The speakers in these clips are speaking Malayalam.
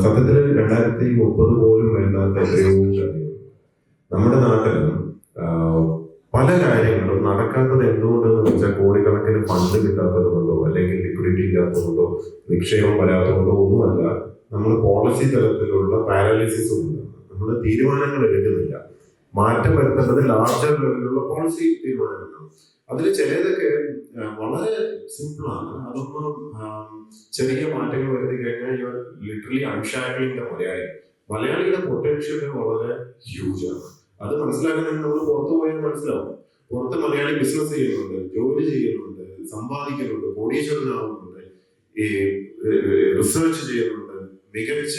സത്യത്തിൽ 2030 പോലും വേണ്ടാത്ത എത്രയോ കാര്യങ്ങൾ നമ്മുടെ നാട്ടിലും പല കാര്യങ്ങളും നടക്കാത്തത് എന്തുകൊണ്ടെന്ന് വെച്ചാൽ കോടിക്കണക്കിന് ഫണ്ട് കിട്ടാത്തത് കൊണ്ടോ അല്ലെങ്കിൽ ലിക്വിഡിറ്റി ഇല്ലാത്തതുകൊണ്ടോ നിക്ഷേപം വരാത്തതുകൊണ്ടോ ഒന്നുമല്ല. നമ്മൾ പോളിസി തലത്തിലുള്ള പാരാലിസിസും ഉണ്ട്. നമ്മൾ തീരുമാനങ്ങൾ എടുക്കുന്നില്ല. മാറ്റം വരുത്തേണ്ടത് ലാർജർ ലെവലിലുള്ള പോളിസി തീരുമാനങ്ങളാണ്. അതിൽ ചിലതൊക്കെ വളരെ സിമ്പിളാണ്. അതൊന്നും ചെറിയ മാറ്റങ്ങൾ വരുത്തി കഴിഞ്ഞാൽ ഇവർ ലിറ്ററലി അൺഷാക്കിളിംഗ് മലയാളിയുടെ പൊട്ടൻഷ്യൽ വളരെ ഹ്യൂജ് ആണ്. അത് മനസ്സിലാക്കണമെങ്കിൽ നമ്മൾ പുറത്തു പോയാൽ മനസ്സിലാവും. പുറത്ത് മലയാളി ബിസിനസ് ചെയ്യുന്നുണ്ട്, ജോലി ചെയ്യുന്നുണ്ട്, സമ്പാദിക്കുന്നുണ്ട്, കോടീശ്വരനാവുന്നുണ്ട്, ഈ റിസർച്ച് ചെയ്യുന്നുണ്ട്, മികച്ച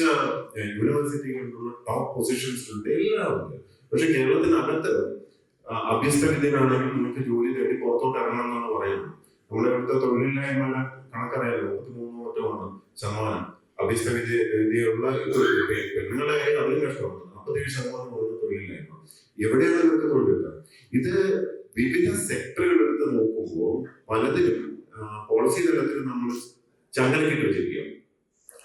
യൂണിവേഴ്സിറ്റികളിലുള്ള ടോപ്പ് പൊസിഷൻസിലുണ്ട്, എല്ലാം ഉണ്ട്. പക്ഷെ കേരളത്തിനകത്ത് അഭ്യസ്തവിദ്യനാണെങ്കിൽ നിങ്ങൾക്ക് ജോലി തേടി പുറത്തോട്ട് ഇറങ്ങണം എന്നാണ് പറയുന്നത്. നമ്മുടെ ഇവിടുത്തെ തൊഴിലില്ലായ്മയുടെ കണക്കറിയാലോ, 33% അഭ്യസ്തവിദ്യയുള്ള പെണ്ണുങ്ങളെ അതിലും കഷ്ടമാണ്. 47% തൊഴിലില്ലായ്മ. എവിടെയാണ് ഇവർക്ക് തൊഴിൽ കിട്ടുക? ഇത് വിവിധ സെക്ടറുകൾ എടുത്ത് നോക്കുമ്പോൾ പലതിലും പോളിസി തലത്തിൽ നമ്മൾ ചങ്ങലക്കിട്ട് വെച്ചിരിക്കുക.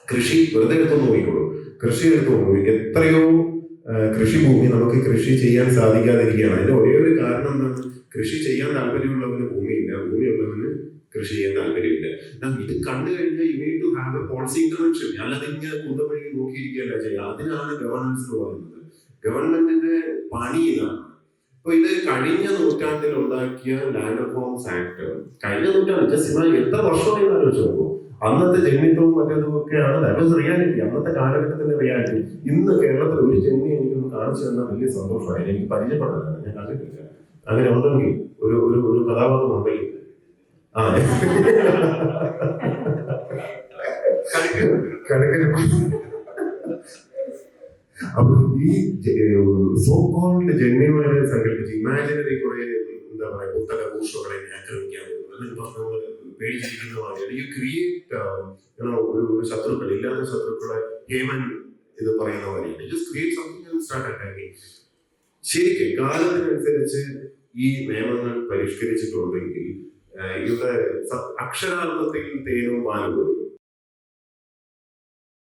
കൃഷി വെറുതെ എടുത്ത് നോക്കിക്കോളൂ. കൃഷി എടുത്ത് നോക്കൂ. എത്രയോ കൃഷിഭൂമി നമുക്ക് കൃഷി ചെയ്യാൻ സാധിക്കാതിരിക്കുകയാണ്. അതിന്റെ ഒരേ ഒരു കാരണം എന്താണ്? കൃഷി ചെയ്യാൻ താല്പര്യമുള്ളവന് ഭൂമിയില്ല, ഭൂമിയുള്ളവന് കൃഷി ചെയ്യാൻ താല്പര്യമില്ല. ഇത് കണ്ടു കഴിഞ്ഞാൽ you need to have a policy intervention. അല്ലാതെ ഇങ്ങനെ കുന്തപ്പഴി നോക്കിയിരിക്കുകയല്ല ചെയ്യുക. അതിനാണ് ഗവർണൻസ് എന്ന് പറയുന്നത്. ഗവൺമെന്റിന്റെ പണി ഇതാണ്. അപ്പൊ ഇത് കഴിഞ്ഞ നൂറ്റാണ്ടിൽ ഉണ്ടാക്കിയ ലാൻഡ് റിഫോംസ് ആക്ട്, കഴിഞ്ഞ നൂറ്റാണ്ട് എത്ര വർഷമായി ആലോചിച്ച് നോക്കൂ. അന്നത്തെ ജന്മിത്വവും മറ്റേതും ഒക്കെയാണ് റിയാലിറ്റി, അന്നത്തെ കാലഘട്ടത്തിന്റെ റിയാലിറ്റി. ഇന്ന് കേരളത്തിൽ ഒരു ജന്മി എനിക്കൊന്ന് കാണിച്ചു തന്നാൽ വലിയ സന്തോഷമായി. എനിക്ക് പരിചയപ്പെടാനാണ്, ഞാൻ കണ്ടിട്ടില്ല. അങ്ങനെ ഉണ്ടെങ്കിൽ ഒരു ഒരു ഒരു കഥാപാത്രം ഉണ്ടെങ്കിൽ അപ്പൊ ഈ സോ കോൾഡ് ജന്മിമാരെ സങ്കല്പിച്ച് ഇമാജിനറി കുറെ എന്താ പറയാ പുസ്തക ഭൂഷകളെ ആക്രമിക്കാൻ പേടിച്ചിരിക്കുന്നതാണ്. യു ക്രിയേറ്റ് ഒരു ശത്രുക്കൾ, ഇല്ലാത്ത ശത്രുക്കളെ ഹേമൻ ഇത് പറയുന്ന മാതിരി ശരിക്കും കാലത്തിനനുസരിച്ച് ഈ നിയമങ്ങൾ പരിഷ്കരിച്ചിട്ടുണ്ടെങ്കിൽ ഇവിടെ അക്ഷരാർത്ഥത്തിൽ തേനും പാലും കൊടുക്കും.